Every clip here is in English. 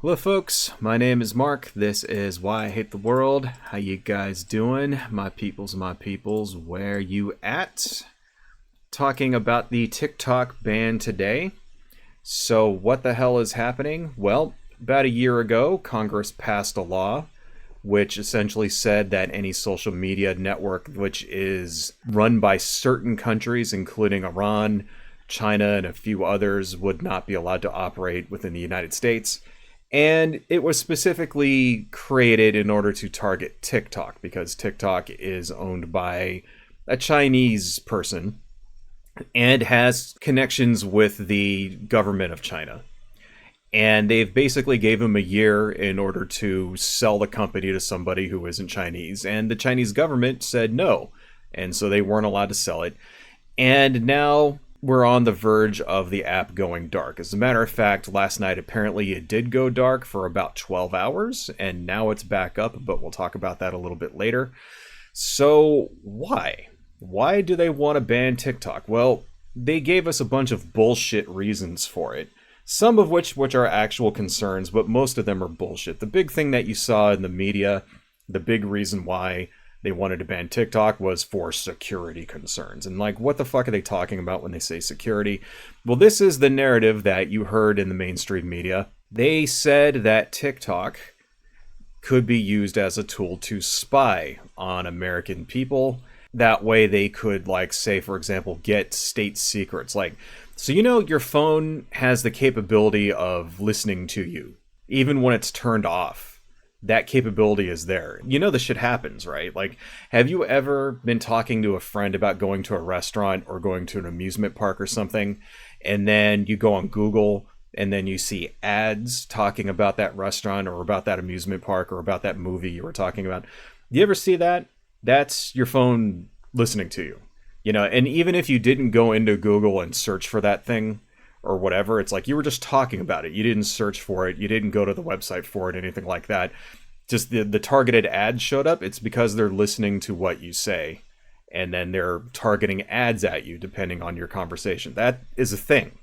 Hello folks, my name is Mark. This is Why I Hate the World. How you guys doing? My peoples, where you at? Talking about the TikTok ban today. So what the hell is happening? Well, about a year ago, Congress passed a law which essentially said that any social media network which is run by certain countries, including Iran, China, and a few others, would not be allowed to operate within the United States. And it was specifically created in order to target TikTok because TikTok is owned by a Chinese person and has connections with the government of China. And they've basically gave him a year in order to sell the company to somebody who isn't Chinese. And the Chinese government said no. And so they weren't allowed to sell it. And now we're on the verge of the app going dark. As a matter of fact, last night apparently it did go dark for about 12 hours, and now it's back up, but we'll talk about that a little bit later. So why? Why do they want to ban TikTok? Well, they gave us a bunch of bullshit reasons for it. Some of which are actual concerns, but most of them are bullshit. The big thing that you saw in the media, the big reason why they wanted to ban TikTok was for security concerns. And like, what the fuck are they talking about when they say security? Well, this is the narrative that you heard in the mainstream media. They said that TikTok could be used as a tool to spy on American people. That way they could, like, say, for example, get state secrets. Like, so you know your phone has the capability of listening to you, even when it's turned off. That capability is there. You know this shit happens, right? Like, have you ever been talking to a friend about going to a restaurant or going to an amusement park or something, and then you go on Google and then you see ads talking about that restaurant or about that amusement park or about that movie you were talking about? Do you ever see that? That's your phone listening to you. You know, and even if you didn't go into Google and search for that thing or whatever, it's like you were just talking about it. You didn't search for it. You didn't go to the website for it, anything like that. Just the targeted ads showed up. It's because they're listening to what you say, and then they're targeting ads at you depending on your conversation. That is a thing.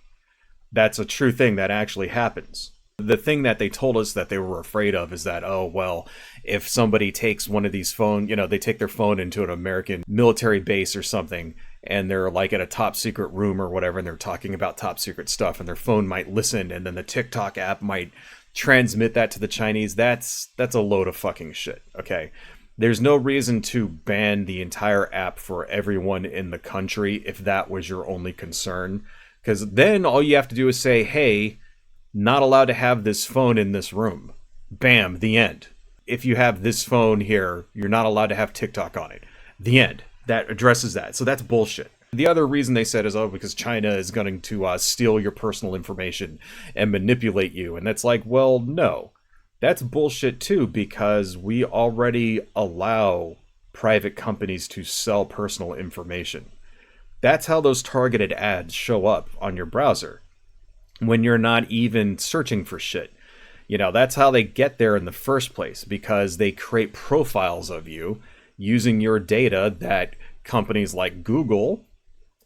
That's a true thing that actually happens. The thing that they told us that they were afraid of is that, oh, well, if somebody takes one of these phones, you know, they take their phone into an American military base or something, and they're like at a top secret room or whatever, and they're talking about top secret stuff, and their phone might listen, and then the TikTok app might transmit that to the Chinese. That's a load of fucking shit, okay? There's no reason to ban the entire app for everyone in the country if that was your only concern, because then all you have to do is say, hey, not allowed to have this phone in this room. Bam, the end. If you have this phone here, you're not allowed to have TikTok on it. The end. That addresses that. So that's bullshit. The other reason they said is, oh, because China is going to steal your personal information and manipulate you. And that's like, well, no. That's bullshit too, because we already allow private companies to sell personal information. That's how those targeted ads show up on your browser when you're not even searching for shit. You know, that's how they get there in the first place, because they create profiles of you using your data that companies like Google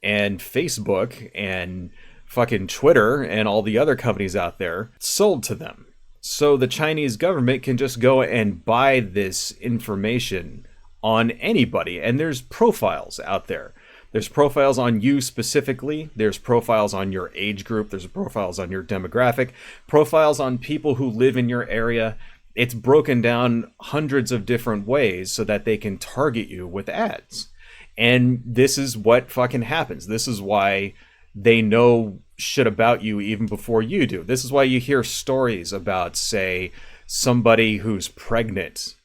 and Facebook and fucking Twitter and all the other companies out there sold to them. So the Chinese government can just go and buy this information on anybody. And there's profiles out there. There's profiles on you specifically. There's profiles on your age group. There's profiles on your demographic. Profiles on people who live in your area. It's broken down hundreds of different ways so that they can target you with ads. And this is what fucking happens. This is why they know shit about you even before you do. This is why you hear stories about, say, somebody who's pregnant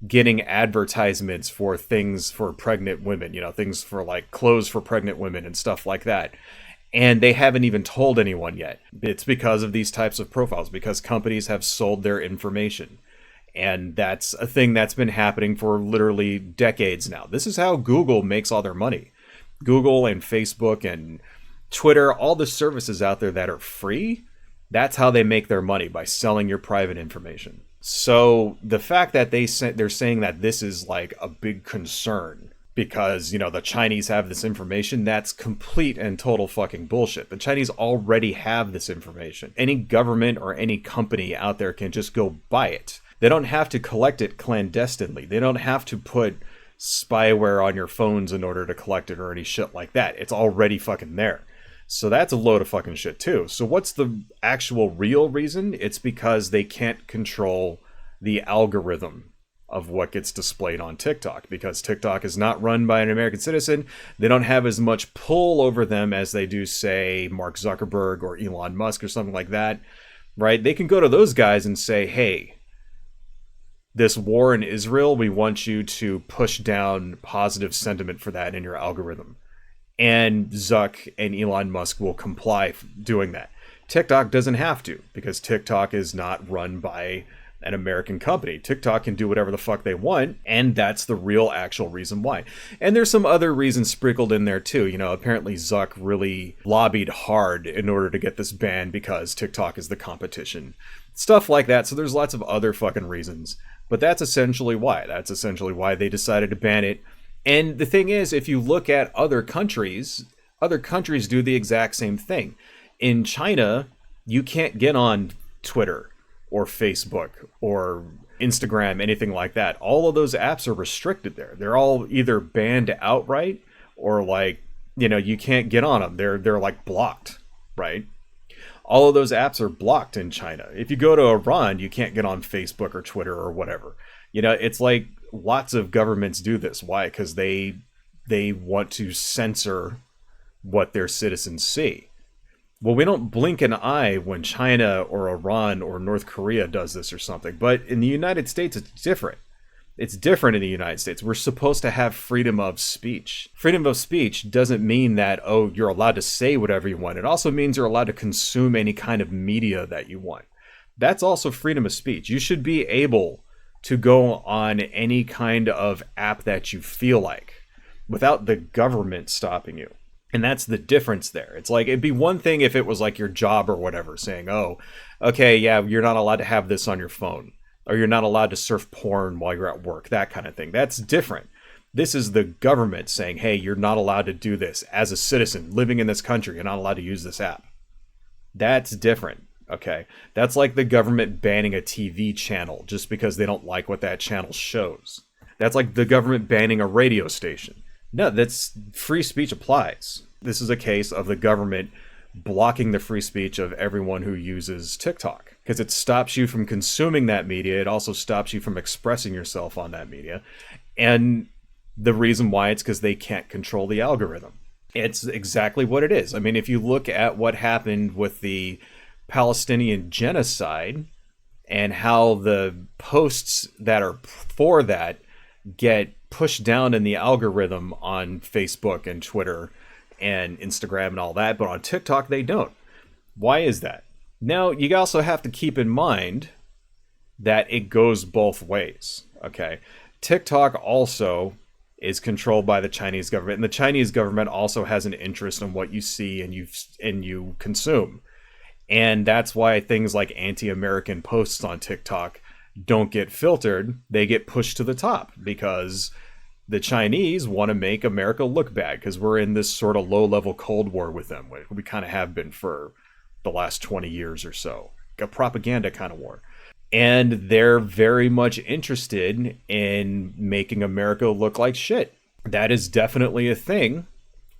getting advertisements for things for pregnant women, you know, things for like clothes for pregnant women and stuff like that. And they haven't even told anyone yet. It's because of these types of profiles, because companies have sold their information. And that's a thing that's been happening for literally decades now. This is how Google makes all their money. Google and Facebook and Twitter, all the services out there that are free, that's how they make their money, by selling your private information. So the fact that they're saying that this is like a big concern because, the Chinese have this information. That's complete and total fucking bullshit. The Chinese already have this information. Any government or any company out there can just go buy it. They don't have to collect it clandestinely. They don't have to put spyware on your phones in order to collect it or any shit like that. It's already fucking there. So that's a load of fucking shit too. So what's the actual real reason? It's because they can't control the algorithm of what gets displayed on TikTok, because TikTok is not run by an American citizen. They don't have as much pull over them as they do, say, Mark Zuckerberg or Elon Musk or something like that, right? They can go to those guys and say, hey, this war in Israel, we want you to push down positive sentiment for that in your algorithm. And Zuck and Elon Musk will comply doing that. TikTok doesn't have to, because TikTok is not run by an American company. TikTok can do whatever the fuck they want, and that's the real actual reason why. And there's some other reasons sprinkled in there too. Apparently Zuck really lobbied hard in order to get this banned because TikTok is the competition. Stuff like that. So there's lots of other fucking reasons. But that's essentially why. That's essentially why they decided to ban it. And the thing is, if you look at other countries do the exact same thing. In China, you can't get on Twitter or Facebook or Instagram, anything like that. All of those apps are restricted there. They're all either banned outright or you can't get on them. They're like blocked, right? All of those apps are blocked in China. If you go to Iran, you can't get on Facebook or Twitter or whatever. It's like lots of governments do this. Why? Because they want to censor what their citizens see. Well, we don't blink an eye when China or Iran or North Korea does this or something. But in the United States, it's different. It's different in the United States. We're supposed to have freedom of speech. Freedom of speech doesn't mean that, you're allowed to say whatever you want. It also means you're allowed to consume any kind of media that you want. That's also freedom of speech. You should be able to go on any kind of app that you feel like without the government stopping you. And that's the difference there. It's like, it'd be one thing if it was like your job or whatever, saying, okay, yeah, you're not allowed to have this on your phone, or you're not allowed to surf porn while you're at work, that kind of thing. That's different. This is the government saying, hey, you're not allowed to do this. As a citizen living in this country, you're not allowed to use this app. That's different, okay? That's like the government banning a TV channel just because they don't like what that channel shows. That's like the government banning a radio station. No, that's free speech applies. This is a case of the government blocking the free speech of everyone who uses TikTok, because it stops you from consuming that media. It also stops you from expressing yourself on that media. And the reason why, it's because they can't control the algorithm. It's exactly what it is. I mean, if you look at what happened with the Palestinian genocide and how the posts that are for that get pushed down in the algorithm on Facebook and Twitter and Instagram and all that, but on TikTok they don't. Why is that? Now, you also have to keep in mind that it goes both ways, okay? TikTok also is controlled by the Chinese government, and the Chinese government also has an interest in what you see and you consume. And that's why things like anti-American posts on TikTok don't get filtered. They get pushed to the top because the Chinese want to make America look bad, because we're in this sort of low-level Cold War with them. We kind of have been for the last 20 years or so. A propaganda kind of war. And they're very much interested in making America look like shit. That is definitely a thing.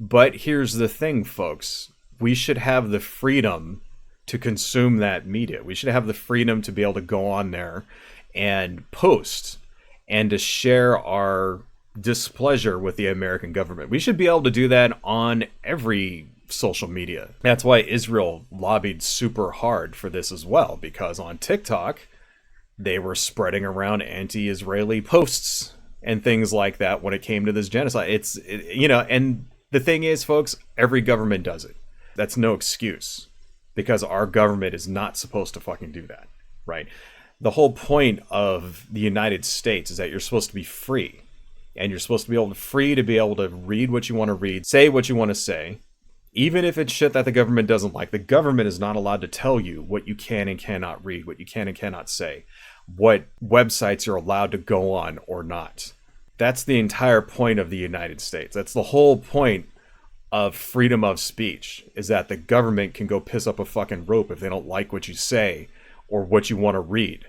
But here's the thing, folks. We should have the freedom to consume that media. We should have the freedom to be able to go on there and post and to share our displeasure with the American government. We should be able to do that on every social media. That's why Israel lobbied super hard for this as well, because on TikTok, they were spreading around anti-Israeli posts and things like that when it came to this genocide. And the thing is, folks, every government does it. That's no excuse, because our government is not supposed to fucking do that, right? The whole point of the United States is that you're supposed to be free. And you're supposed to be be able to read what you want to read, say what you want to say, even if it's shit that the government doesn't like. The government is not allowed to tell you what you can and cannot read, what you can and cannot say, what websites you're allowed to go on or not. That's the entire point of the United States. That's the whole point of freedom of speech, is that the government can go piss up a fucking rope if they don't like what you say or what you want to read.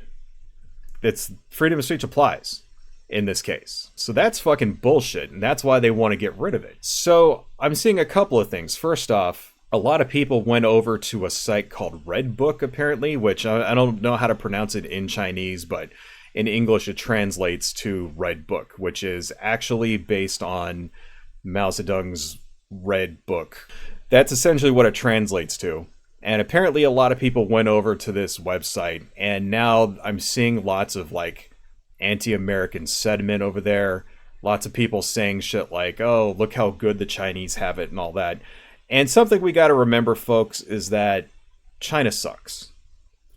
It's freedom of speech applies in this case. So that's fucking bullshit, and that's why they want to get rid of it. So I'm seeing a couple of things. First off, a lot of people went over to a site called Redbook, apparently, which I don't know how to pronounce it in Chinese, but in English it translates to Red Book, which is actually based on Mao Zedong's Red Book. That's essentially what it translates to. And apparently a lot of people went over to this website, and now I'm seeing lots of like anti-American sentiment over there. Lots of people saying shit like, oh, look how good the Chinese have it and all that. And something we got to remember, folks, is that China sucks.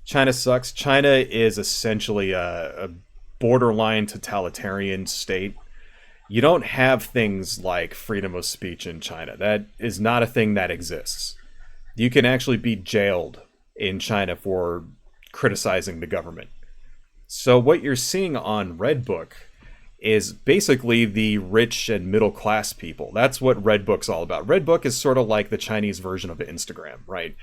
China sucks. China is essentially a borderline totalitarian state. You don't have things like freedom of speech in China. That is not a thing that exists. You can actually be jailed in China for criticizing the government. So what you're seeing on Redbook is basically the rich and middle class people. That's what Redbook's all about. Redbook is sort of like the Chinese version of Instagram, right?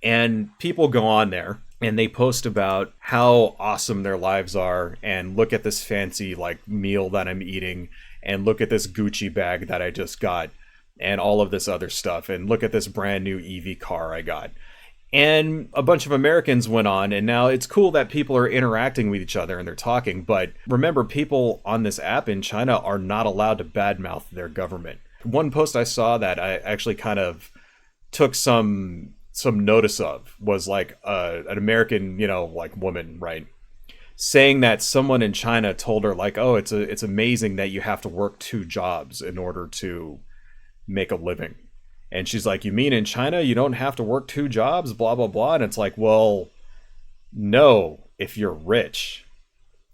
And people go on there and they post about how awesome their lives are, and look at this fancy like meal that I'm eating, and look at this Gucci bag that I just got, and all of this other stuff, and look at this brand new EV car I got. And a bunch of Americans went on, and now it's cool that people are interacting with each other and they're talking, but remember, people on this app in China are not allowed to badmouth their government. One post I saw that I actually kind of took some notice of was like an American, like woman, right, saying that someone in China told her like, oh, it's amazing that you have to work 2 jobs in order to make a living. And she's like, you mean in China you don't have to work 2 jobs, blah, blah, blah. And it's like, well, no, if you're rich.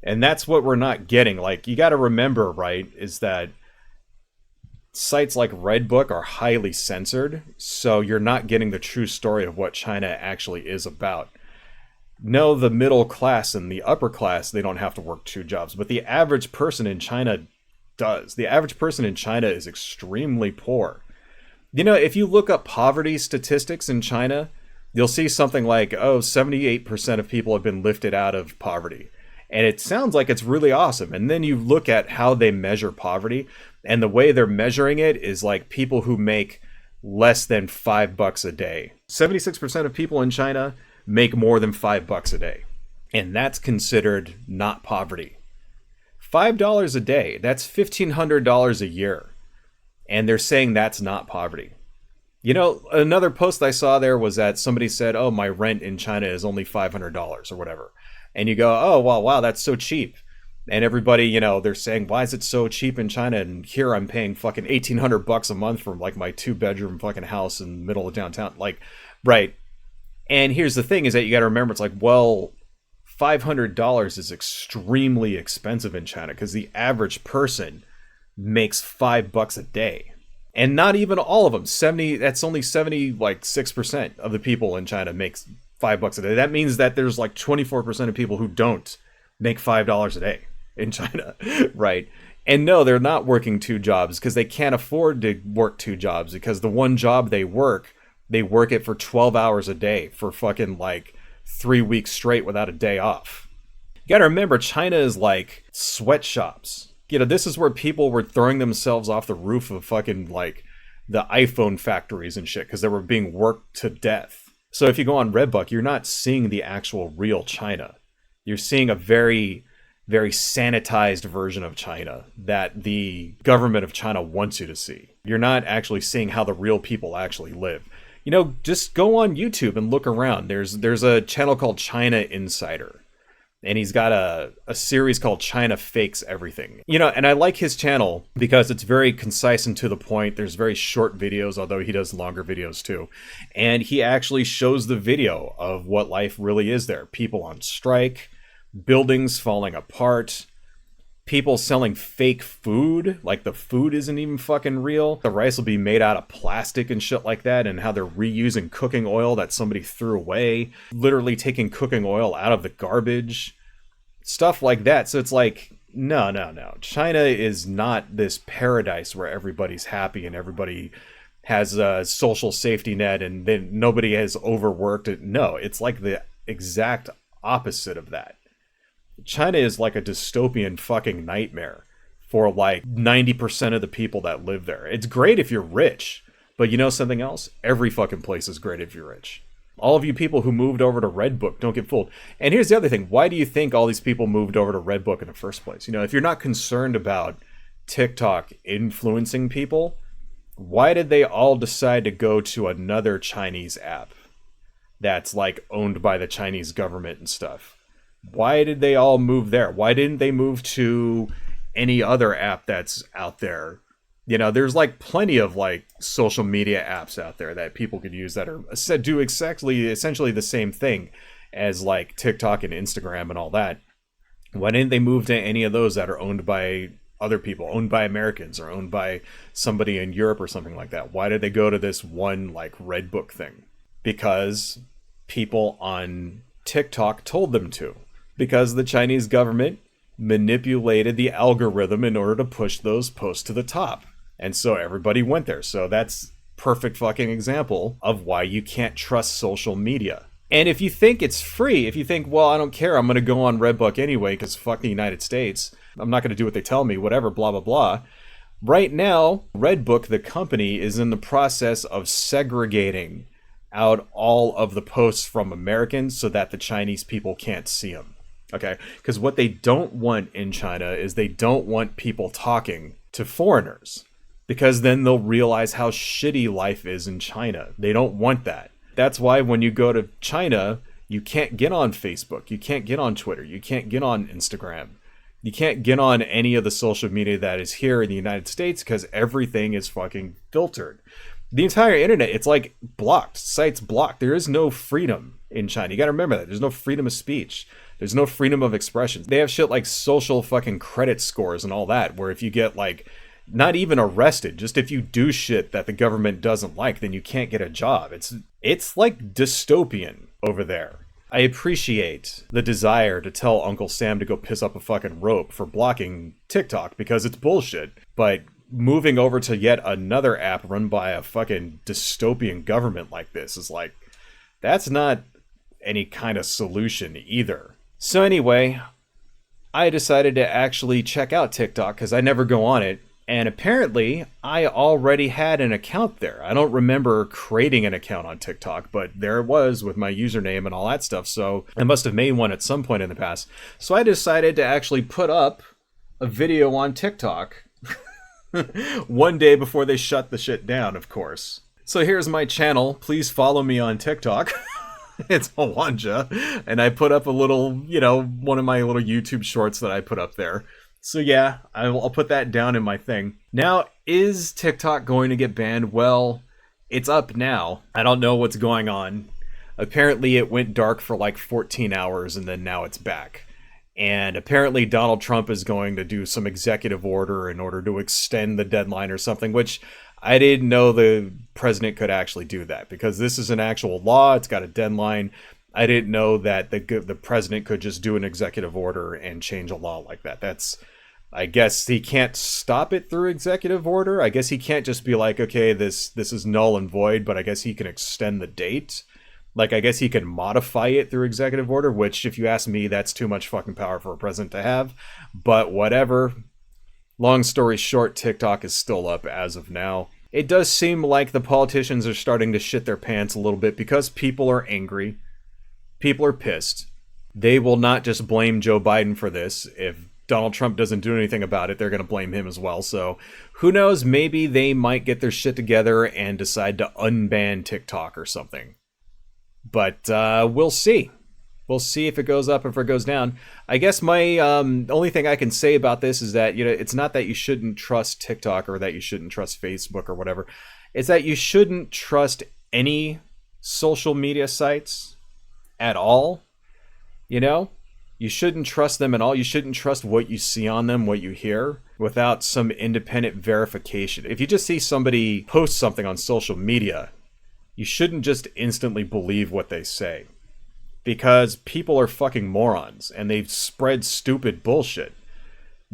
And that's what we're not getting. Like, you got to remember, right, is that sites like Redbook are highly censored. So you're not getting the true story of what China actually is about. No, the middle class and the upper class, they don't have to work 2 jobs. But the average person in China does. The average person in China is extremely poor. If you look up poverty statistics in China, you'll see something like, 78% of people have been lifted out of poverty. And it sounds like it's really awesome. And then you look at how they measure poverty, and the way they're measuring it is like people who make less than $5 a day. 76% of people in China make more than $5 a day. And that's considered not poverty. $5 a day, that's $1,500 a year. And they're saying that's not poverty. Another post I saw there was that somebody said, oh, my rent in China is only $500 or whatever. And you go, oh, wow, that's so cheap. And everybody, they're saying, why is it so cheap in China? And here I'm paying fucking $1,800 a month for like my 2-bedroom fucking house in the middle of downtown. Like, right. And here's the thing is that you got to remember, it's like, well, $500 is extremely expensive in China because the average person makes $5 a day. And not even all of them. That's only 6% of the people in China makes $5 a day. That means that there's like 24% of people who don't make $5 a day in China, right? And no, they're not working 2 jobs because they can't afford to work 2 jobs, because the one job they work it for 12 hours a day for fucking like 3 weeks straight without a day off. You gotta remember, China is like sweatshops. This is where people were throwing themselves off the roof of fucking like the iPhone factories and shit because they were being worked to death. So if you go on Redbook, you're not seeing the actual real China. You're seeing a very, very sanitized version of China that the government of China wants you to see. You're not actually seeing how the real people actually live. Just go on YouTube and look around. There's a channel called China Insider. And he's got a series called China Fakes Everything. And I like his channel because it's very concise and to the point. There's very short videos, although he does longer videos too. And he actually shows the video of what life really is there. People on strike, buildings falling apart, people selling fake food, like the food isn't even fucking real. The rice will be made out of plastic and shit like that, and how they're reusing cooking oil that somebody threw away, literally taking cooking oil out of the garbage, stuff like that. So it's like, No, no, no. China is not this paradise where everybody's happy and everybody has a social safety net and then nobody has overworked it. No, it's like the exact opposite of that. China is like a dystopian fucking nightmare for like 90% of the people that live there. It's great if you're rich, but you know something else? Every fucking place is great if you're rich. All of you people who moved over to Redbook, don't get fooled. And here's the other thing. Why do you think all these people moved over to Redbook in the first place? You know, if you're not concerned about TikTok influencing people, why did they all decide to go to another Chinese app that's like owned by the Chinese government and stuff? Why did they all move there? Why didn't they move to any other app that's out there? You know, there's like plenty of like social media apps out there that people could use that are do exactly essentially the same thing as like TikTok and Instagram and all that. Why didn't they move to any of those that are owned by other people, owned by Americans or owned by somebody in Europe or something like that? Why did they go to this one like Redbook thing? Because people on TikTok told them to. Because the Chinese government manipulated the algorithm in order to push those posts to the top. And so everybody went there. So that's perfect fucking example of why you can't trust social media. And if you think it's free, if you think, well, I don't care, I'm going to go on Redbook anyway because fuck the United States, I'm not going to do what they tell me, whatever, blah, blah, blah. Right now, Redbook, the company, is in the process of segregating out all of the posts from Americans so that the Chinese people can't see them. Okay? Because what they don't want in China is they don't want people talking to foreigners. Because then they'll realize how shitty life is in China. They don't want that. That's why when you go to China, you can't get on Facebook. You can't get on Twitter. You can't get on Instagram. You can't get on any of the social media that is here in the United States because everything is fucking filtered. The entire internet, it's like blocked. Sites blocked. There is no freedom in China. You gotta remember that. There's no freedom of speech. There's no freedom of expression. They have shit like social fucking credit scores and all that, where if you get like not even arrested, just if you do shit that the government doesn't like, then you can't get a job. It's like dystopian over there. I appreciate the desire to tell Uncle Sam to go piss up a fucking rope for blocking TikTok because it's bullshit. But moving over to yet another app run by a fucking dystopian government like this is like, that's not any kind of solution either. So anyway, I decided to actually check out TikTok because I never go on it. And apparently, I already had an account there. I don't remember creating an account on TikTok, but there it was with my username and all that stuff. So I must have made one at some point in the past. So I decided to actually put up a video on TikTok one day before they shut the shit down, of course. So here's my channel. Please follow me on TikTok. It's Hawanja. And I put up a little, you know, one of my little YouTube shorts that I put up there. So yeah, I'll put that down in my thing. Now, is TikTok going to get banned? Well, it's up now. I don't know what's going on. Apparently it went dark for like 14 hours and then now it's back. And apparently Donald Trump is going to do some executive order in order to extend the deadline or something, which I didn't know the president could actually do that because this is an actual law. It's got a deadline. I didn't know that the president could just do an executive order and change a law like that. I guess he can't stop it through executive order. I guess he can't just be like, okay, this is null and void, but I guess he can extend the date. Like, I guess he can modify it through executive order, which, if you ask me, that's too much fucking power for a president to have. But whatever. Long story short, TikTok is still up as of now. It does seem like the politicians are starting to shit their pants a little bit because people are angry. People are pissed. They will not just blame Joe Biden for this. If Donald Trump doesn't do anything about it, they're going to blame him as well. So who knows? Maybe they might get their shit together and decide to unban TikTok or something. But we'll see. We'll see if it goes up or if it goes down. I guess my only thing I can say about this is that, you know, it's not that you shouldn't trust TikTok or that you shouldn't trust Facebook or whatever. It's that you shouldn't trust any social media sites at all. You know? You shouldn't trust them at all. You shouldn't trust what you see on them, what you hear, without some independent verification. If you just see somebody post something on social media, you shouldn't just instantly believe what they say. Because people are fucking morons, and they've spread stupid bullshit.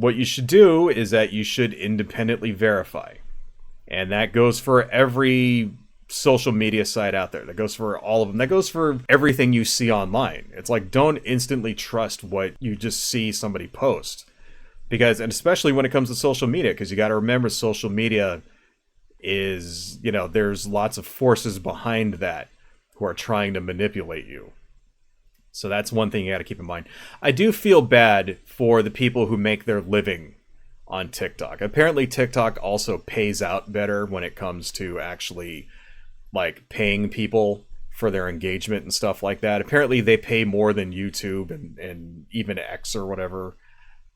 what you should do is that you should independently verify. And that goes for every social media site out there. That goes for all of them. That goes for everything you see online. It's like, don't instantly trust what you just see somebody post. Because, and especially when it comes to social media, because you got to remember social media is, you know, there's lots of forces behind that who are trying to manipulate you. So that's one thing you got to keep in mind. I do feel bad for the people who make their living on TikTok. Apparently TikTok also pays out better when it comes to actually like paying people for their engagement and stuff like that. Apparently they pay more than YouTube and even X or whatever.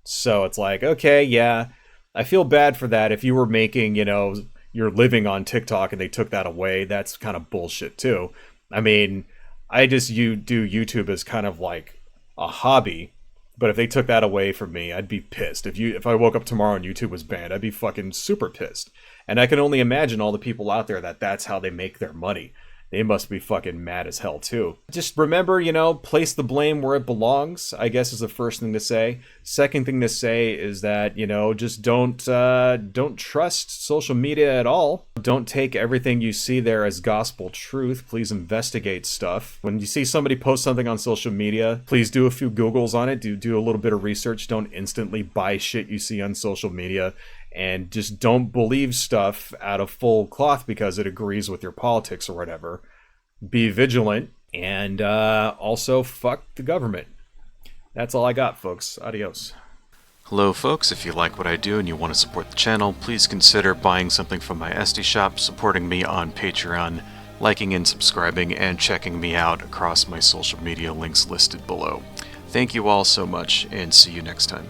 So it's like, okay, yeah, I feel bad for that. If you were making, you know, your living on TikTok and they took that away, that's kind of bullshit too. I mean, you do YouTube as kind of like a hobby, but if they took that away from me, I'd be pissed. If I woke up tomorrow and YouTube was banned, I'd be fucking super pissed. And I can only imagine all the people out there that's how they make their money. They must be fucking mad as hell too. Just remember, you know, place the blame where it belongs, I guess is the first thing to say. Second thing to say is that, you know, just don't trust social media at all. Don't take everything you see there as gospel truth. Please investigate stuff. When you see somebody post something on social media, please do a few Googles on it. Do a little bit of research. Don't instantly buy shit you see on social media. And just don't believe stuff out of full cloth because it agrees with your politics or whatever. Be vigilant, and also fuck the government. That's all I got, folks. Adios. Hello folks, if you like what I do and you want to support the channel, please consider buying something from my Etsy shop, supporting me on Patreon, liking and subscribing, and checking me out across my social media links listed below. Thank you all so much, and see you next time.